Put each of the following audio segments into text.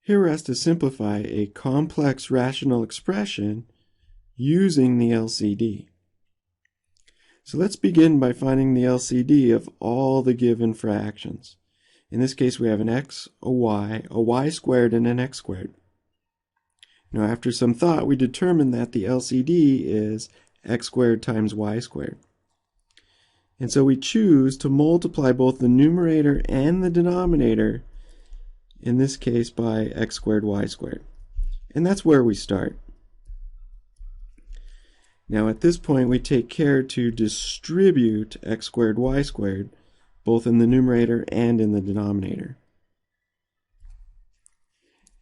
Here we're asked to simplify a complex rational expression using the LCD. So let's begin by finding the LCD of all the given fractions. In this case we have an x, a y squared, and an x squared. Now after some thought we determined that the LCD is x squared times y squared. And so we choose to multiply both the numerator and the denominator, in this case by x squared y squared. And that's where we start. Now at this point we take care to distribute x squared y squared both in the numerator and in the denominator.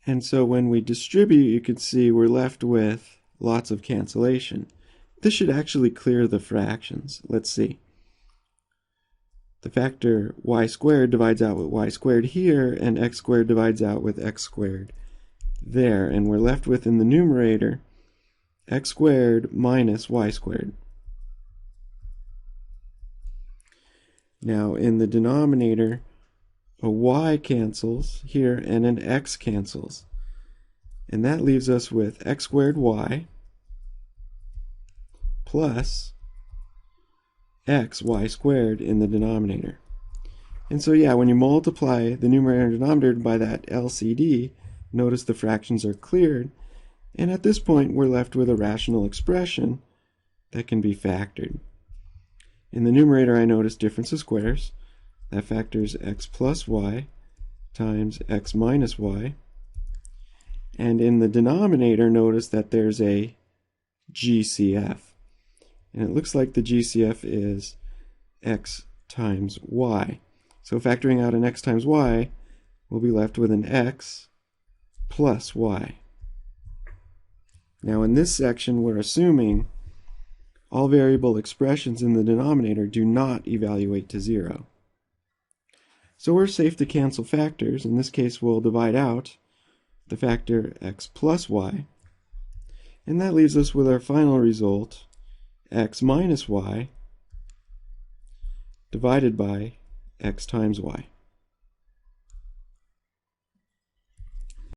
And so when we distribute, you can see we're left with lots of cancellation. This should actually clear the fractions. Let's see. The factor y squared divides out with y squared here, and x squared divides out with x squared there. And we're left with, in the numerator, x squared minus y squared. Now in the denominator, a y cancels here and an x cancels. And that leaves us with x squared y plus x y squared in the denominator. And so yeah, when you multiply the numerator and denominator by that LCD, notice the fractions are cleared, and at this point we're left with a rational expression that can be factored. In the numerator I notice difference of squares. That factors x plus y times x minus y. And in the denominator notice that there's a GCF. And it looks like the GCF is x times y. So factoring out an x times y, we'll be left with an x plus y. Now in this section we're assuming all variable expressions in the denominator do not evaluate to 0. So we're safe to cancel factors. In this case we'll divide out the factor x plus y, and that leaves us with our final result, x minus y divided by x times y.